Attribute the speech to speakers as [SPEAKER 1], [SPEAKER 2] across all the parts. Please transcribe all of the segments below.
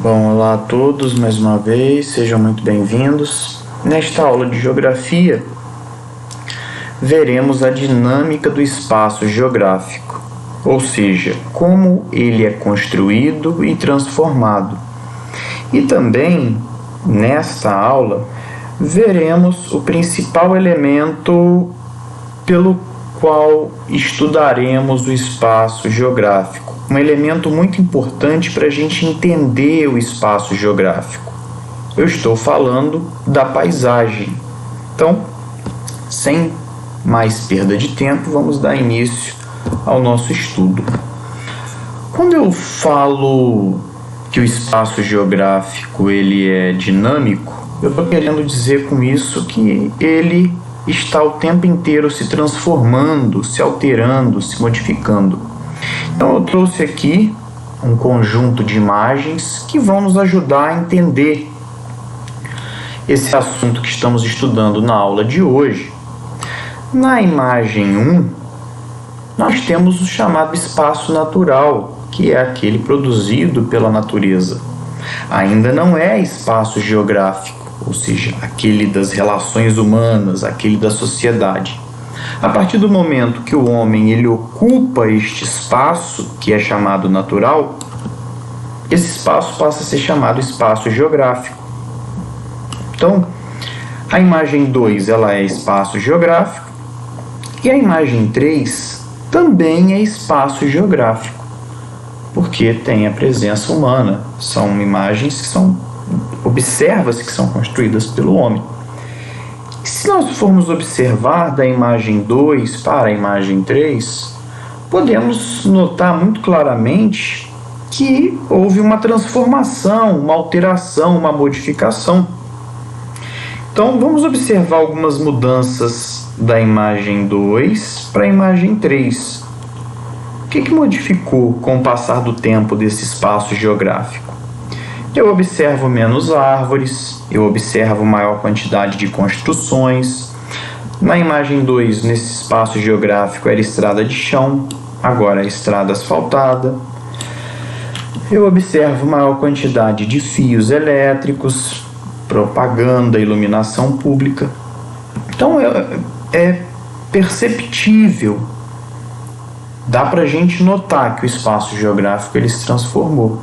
[SPEAKER 1] Bom, olá a todos mais uma vez, sejam muito bem-vindos. Nesta aula de Geografia, veremos a dinâmica do espaço geográfico, ou seja, como ele é construído e transformado. E também, nesta aula, veremos o principal elemento pelo qual estudaremos o espaço geográfico. Um elemento muito importante para a gente entender o espaço geográfico. Eu estou falando da paisagem. Então, sem mais perda de tempo, vamos dar início ao nosso estudo. Quando eu falo que o espaço geográfico ele é dinâmico, eu estou querendo dizer com isso que ele está o tempo inteiro se transformando, se alterando, se modificando. Então eu trouxe aqui um conjunto de imagens que vão nos ajudar a entender esse assunto que estamos estudando na aula de hoje. Na imagem 1, nós temos o chamado espaço natural, que é aquele produzido pela natureza. Ainda não é espaço geográfico, ou seja, aquele das relações humanas, aquele da sociedade. A partir do momento que o homem ele ocupa este espaço, que é chamado natural, esse espaço passa a ser chamado espaço geográfico. Então, a imagem 2 ela é espaço geográfico e a imagem 3 também é espaço geográfico, porque tem a presença humana. São imagens que observa-se que são construídas pelo homem. Se nós formos observar da imagem 2 para a imagem 3, podemos notar muito claramente que houve uma transformação, uma alteração, uma modificação. Então, vamos observar algumas mudanças da imagem 2 para a imagem 3. O que modificou com o passar do tempo desse espaço geográfico? Eu observo menos árvores, eu observo maior quantidade de construções. Na imagem 2, nesse espaço geográfico, era estrada de chão, agora é estrada asfaltada. Eu observo maior quantidade de fios elétricos, propaganda, iluminação pública. Então, é perceptível, dá para a gente notar que o espaço geográfico ele se transformou.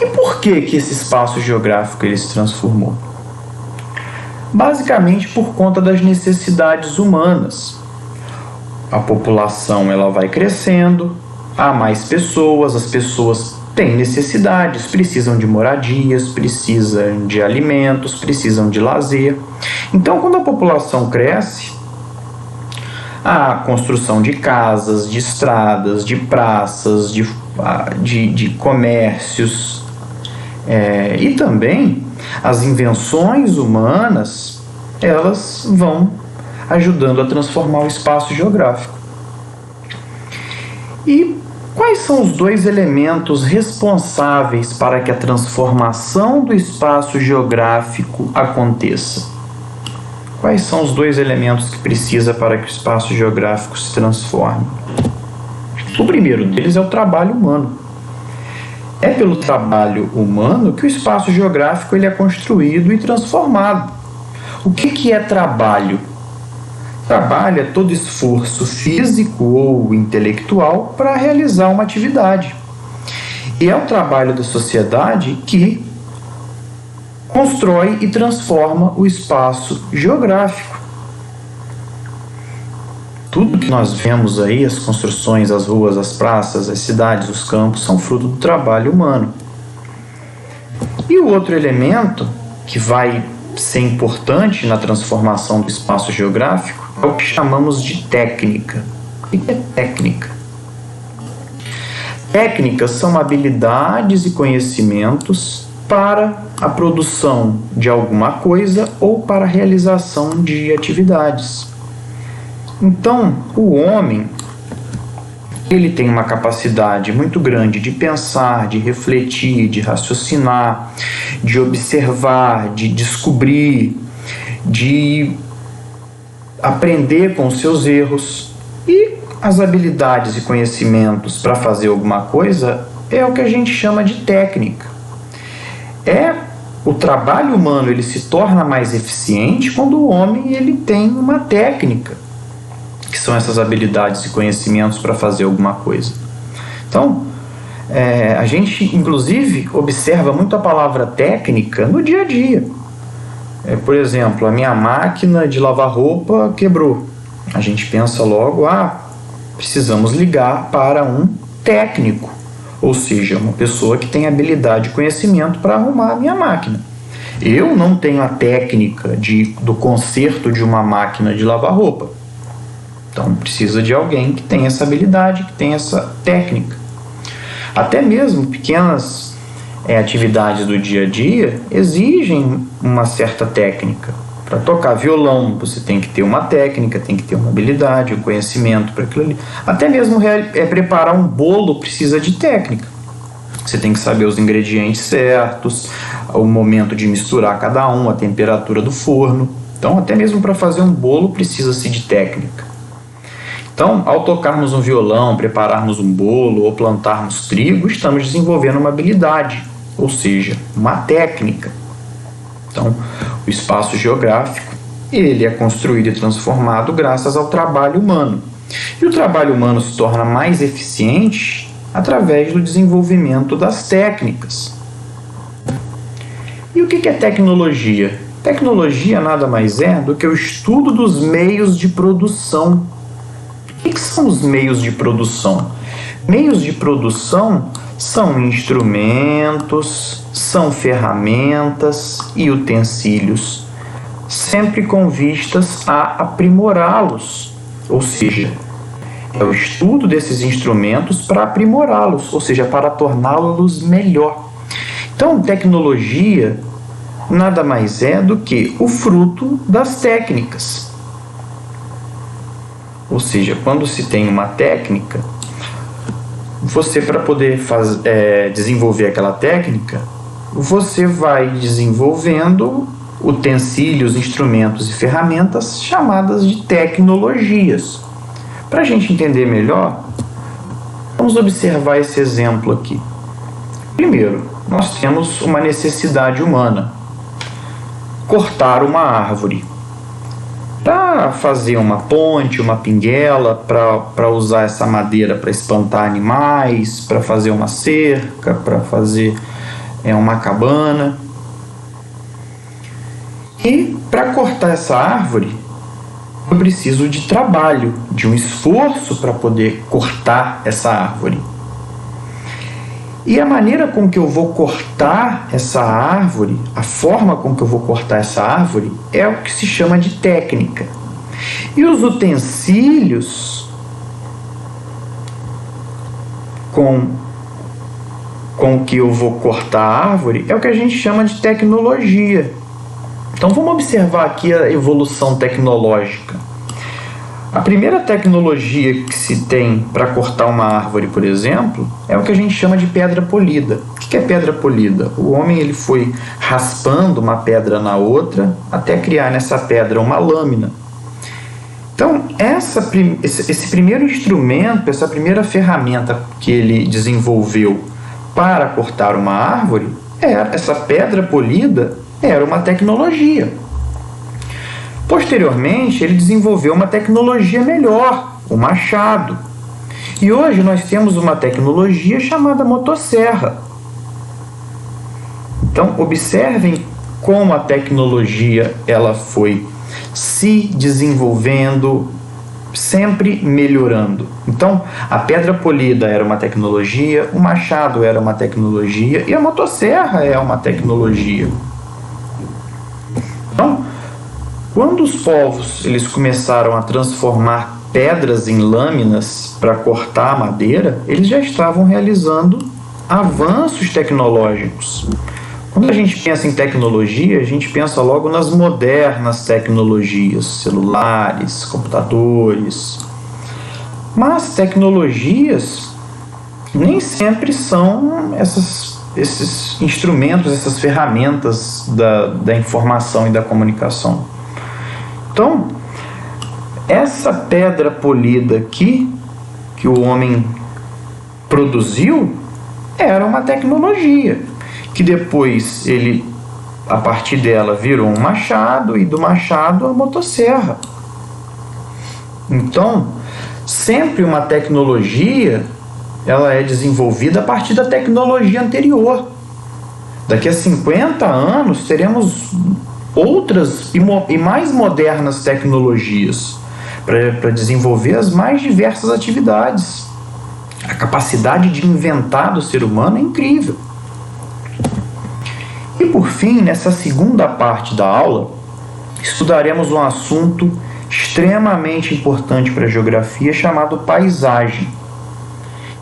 [SPEAKER 1] E por que esse espaço geográfico ele se transformou? Basicamente por conta das necessidades humanas. A população ela vai crescendo, há mais pessoas, as pessoas têm necessidades, precisam de moradias, precisam de alimentos, precisam de lazer. Então, quando a população cresce, a construção de casas, de estradas, de praças, de comércios, e também as invenções humanas, elas vão ajudando a transformar o espaço geográfico. E quais são os dois elementos responsáveis para que a transformação do espaço geográfico aconteça? Quais são os dois elementos que precisa para que o espaço geográfico se transforme? O primeiro deles é o trabalho humano. É pelo trabalho humano que o espaço geográfico ele é construído e transformado. O que é trabalho? Trabalho é todo esforço físico ou intelectual para realizar uma atividade. E é o trabalho da sociedade que constrói e transforma o espaço geográfico. Tudo que nós vemos aí, as construções, as ruas, as praças, as cidades, os campos, são fruto do trabalho humano. E o outro elemento que vai ser importante na transformação do espaço geográfico é o que chamamos de técnica. O que é técnica? Técnicas são habilidades e conhecimentos para a produção de alguma coisa ou para a realização de atividades. Então, o homem, ele tem uma capacidade muito grande de pensar, de refletir, de raciocinar, de observar, de descobrir, de aprender com os seus erros. E as habilidades e conhecimentos para fazer alguma coisa é o que a gente chama de técnica. O trabalho humano ele se torna mais eficiente quando o homem ele tem uma técnica, que são essas habilidades e conhecimentos para fazer alguma coisa. Então, a gente inclusive observa muito a palavra técnica no dia a dia. Por exemplo, a minha máquina de lavar roupa quebrou. A gente pensa logo, precisamos ligar para um técnico, ou seja, uma pessoa que tem habilidade e conhecimento para arrumar a minha máquina. Eu não tenho a técnica do conserto de uma máquina de lavar roupa. Então precisa de alguém que tenha essa habilidade, que tenha essa técnica. Até mesmo pequenas atividades do dia a dia exigem uma certa técnica. Para tocar violão, você tem que ter uma técnica, tem que ter uma habilidade, um conhecimento para aquilo ali. Até mesmo preparar um bolo precisa de técnica. Você tem que saber os ingredientes certos, o momento de misturar cada um, a temperatura do forno. Então, até mesmo para fazer um bolo precisa-se de técnica. Então, ao tocarmos um violão, prepararmos um bolo ou plantarmos trigo, estamos desenvolvendo uma habilidade, ou seja, uma técnica. Então, o espaço geográfico, ele é construído e transformado graças ao trabalho humano. E o trabalho humano se torna mais eficiente através do desenvolvimento das técnicas. E o que é tecnologia? Tecnologia nada mais é do que o estudo dos meios de produção. O que são os meios de produção? Meios de produção são instrumentos, são ferramentas e utensílios, sempre com vistas a aprimorá-los, ou seja, é o estudo desses instrumentos para aprimorá-los, ou seja, para torná-los melhor. Então, tecnologia nada mais é do que o fruto das técnicas. Ou seja, quando se tem uma técnica, você, para poder desenvolver aquela técnica, você vai desenvolvendo utensílios, instrumentos e ferramentas chamadas de tecnologias. Para a gente entender melhor, vamos observar esse exemplo aqui. Primeiro, nós temos uma necessidade humana: cortar uma árvore. Para fazer uma ponte, uma pinguela, para usar essa madeira para espantar animais, para fazer uma cerca, para fazer uma cabana. E para cortar essa árvore, eu preciso de trabalho, de um esforço para poder cortar essa árvore. E a maneira com que eu vou cortar essa árvore, a forma com que eu vou cortar essa árvore, é o que se chama de técnica. E os utensílios com que eu vou cortar a árvore é o que a gente chama de tecnologia. Então vamos observar aqui a evolução tecnológica. A primeira tecnologia que se tem para cortar uma árvore, por exemplo, é o que a gente chama de pedra polida. O que é pedra polida? O homem ele foi raspando uma pedra na outra até criar nessa pedra uma lâmina. Então, esse primeiro instrumento, essa primeira ferramenta que ele desenvolveu para cortar uma árvore, essa pedra polida era uma tecnologia. Posteriormente, ele desenvolveu uma tecnologia melhor, o machado. E hoje nós temos uma tecnologia chamada motosserra. Então, observem como a tecnologia ela foi se desenvolvendo, sempre melhorando. Então, a pedra polida era uma tecnologia, o machado era uma tecnologia e a motosserra é uma tecnologia. Então, quando os povos eles começaram a transformar pedras em lâminas para cortar a madeira, eles já estavam realizando avanços tecnológicos. Quando a gente pensa em tecnologia, a gente pensa logo nas modernas tecnologias, celulares, computadores. Mas tecnologias nem sempre são esses instrumentos, essas ferramentas da informação e da comunicação. Então, essa pedra polida aqui, que o homem produziu, era uma tecnologia. que depois ele, a partir dela, virou um machado, e do machado a motosserra. Então, sempre uma tecnologia, ela é desenvolvida a partir da tecnologia anterior. Daqui a 50 anos teremos outras e mais modernas tecnologias para desenvolver as mais diversas atividades. A capacidade de inventar do ser humano é incrível. E por fim, nessa segunda parte da aula, estudaremos um assunto extremamente importante para a geografia chamado paisagem.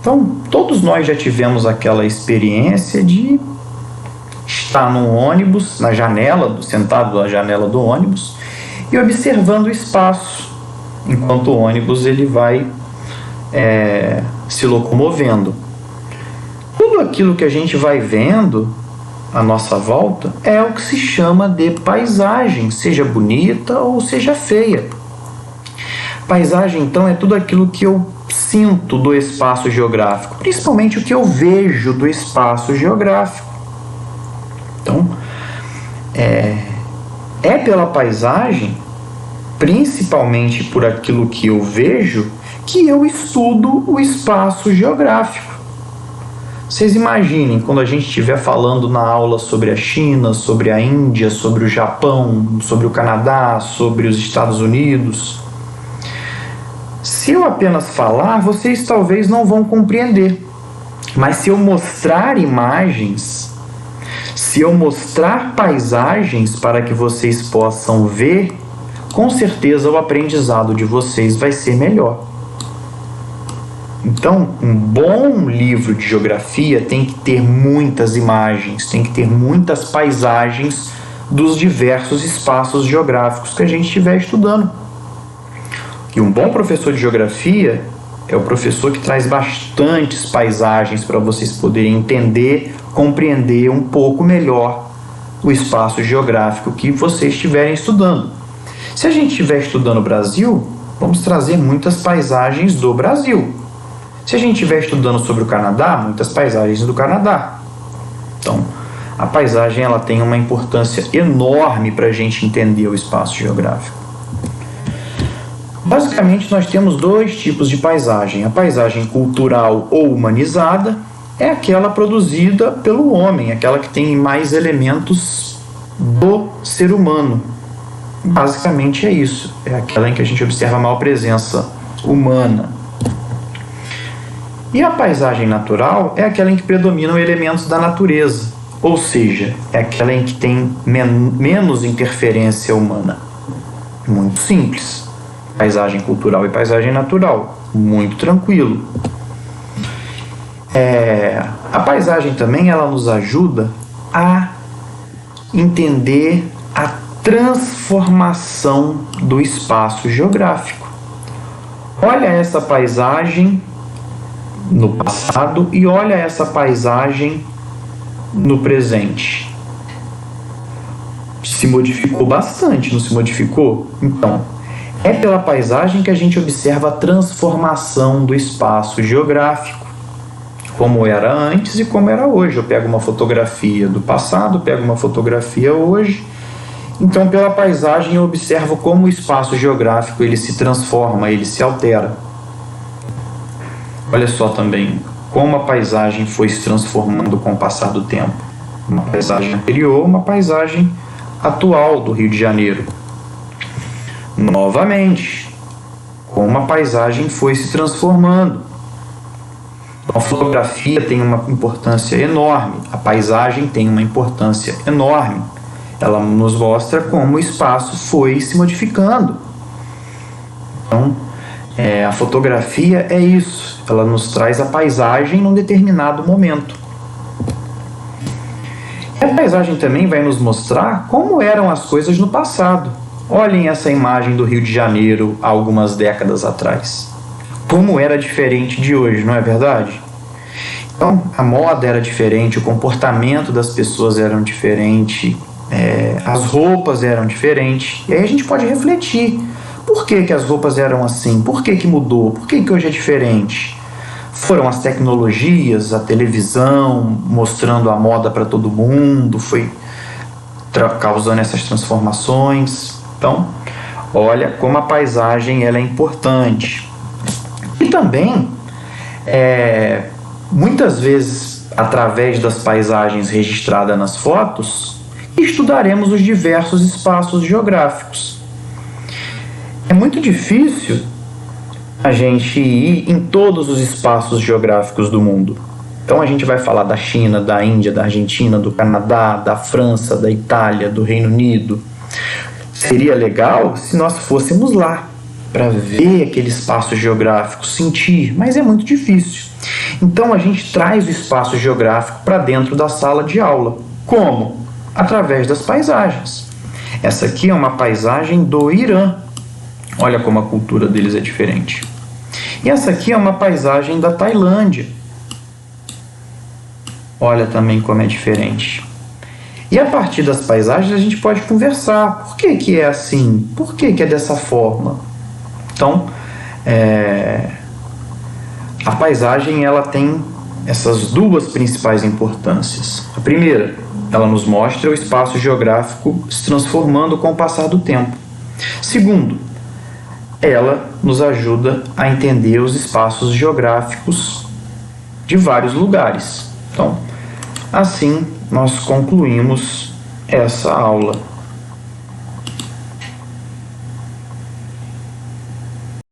[SPEAKER 1] Então, todos nós já tivemos aquela experiência de estar num ônibus, na janela, sentado na janela do ônibus, e observando o espaço, enquanto o ônibus ele vai se locomovendo. Tudo aquilo que a gente vai vendo à nossa volta é o que se chama de paisagem, seja bonita ou seja feia. Paisagem, então, é tudo aquilo que eu sinto do espaço geográfico, principalmente o que eu vejo do espaço geográfico. Então, é pela paisagem, principalmente por aquilo que eu vejo, que eu estudo o espaço geográfico. Vocês imaginem, quando a gente estiver falando na aula sobre a China, sobre a Índia, sobre o Japão, sobre o Canadá, sobre os Estados Unidos. Se eu apenas falar, vocês talvez não vão compreender. Mas se eu mostrar imagens, se eu mostrar paisagens para que vocês possam ver, com certeza o aprendizado de vocês vai ser melhor. Então, um bom livro de geografia tem que ter muitas imagens, tem que ter muitas paisagens dos diversos espaços geográficos que a gente estiver estudando. E um bom professor de geografia é o professor que traz bastantes paisagens para vocês poderem entender, compreender um pouco melhor o espaço geográfico que vocês estiverem estudando. Se a gente estiver estudando o Brasil, vamos trazer muitas paisagens do Brasil. Se a gente estiver estudando sobre o Canadá, muitas paisagens do Canadá. Então, a paisagem ela tem uma importância enorme para a gente entender o espaço geográfico. Basicamente, nós temos dois tipos de paisagem. A paisagem cultural ou humanizada é aquela produzida pelo homem, aquela que tem mais elementos do ser humano. Basicamente é isso. É aquela em que a gente observa a maior presença humana. E a paisagem natural é aquela em que predominam elementos da natureza, ou seja, é aquela em que tem menos interferência humana. Muito simples. Paisagem cultural e paisagem natural, muito tranquilo. A paisagem também ela nos ajuda a entender a transformação do espaço geográfico. Olha essa paisagem no passado e olha essa paisagem no presente. Se modificou bastante, não se modificou? Então, é pela paisagem que a gente observa a transformação do espaço geográfico, como era antes e como era hoje. Eu pego uma fotografia do passado, pego uma fotografia hoje. Então, pela paisagem, eu observo como o espaço geográfico ele se transforma, ele se altera. Olha só também como a paisagem foi se transformando com o passar do tempo. Uma paisagem anterior, uma paisagem atual do Rio de Janeiro. Novamente, como a paisagem foi se transformando. A fotografia tem uma importância enorme, a paisagem tem uma importância enorme. Ela nos mostra como o espaço foi se modificando. Então, a fotografia é isso, ela nos traz a paisagem num determinado momento. E a paisagem também vai nos mostrar como eram as coisas no passado. Olhem essa imagem do Rio de Janeiro há algumas décadas atrás. Como era diferente de hoje, não é verdade? Então, a moda era diferente, o comportamento das pessoas era diferente, as roupas eram diferentes. E aí a gente pode refletir. Por que as roupas eram assim? Por que mudou? Por que hoje é diferente? Foram as tecnologias, a televisão, mostrando a moda para todo mundo, foi causando essas transformações. Então, olha como a paisagem ela é importante. E também, muitas vezes, através das paisagens registradas nas fotos, estudaremos os diversos espaços geográficos. É muito difícil a gente ir em todos os espaços geográficos do mundo. Então a gente vai falar da China, da Índia, da Argentina, do Canadá, da França, da Itália, do Reino Unido. Seria legal se nós fôssemos lá para ver aquele espaço geográfico, sentir, mas é muito difícil. Então a gente traz o espaço geográfico para dentro da sala de aula. Como? Através das paisagens. Essa aqui é uma paisagem do Irã. Olha como a cultura deles é diferente. E essa aqui é uma paisagem da Tailândia. Olha também como é diferente. E a partir das paisagens a gente pode conversar. Por que que é assim? Por que que é dessa forma? Então, a paisagem ela tem essas duas principais importâncias. A primeira, ela nos mostra o espaço geográfico se transformando com o passar do tempo. Segundo, ela nos ajuda a entender os espaços geográficos de vários lugares. Então, assim nós concluímos essa aula.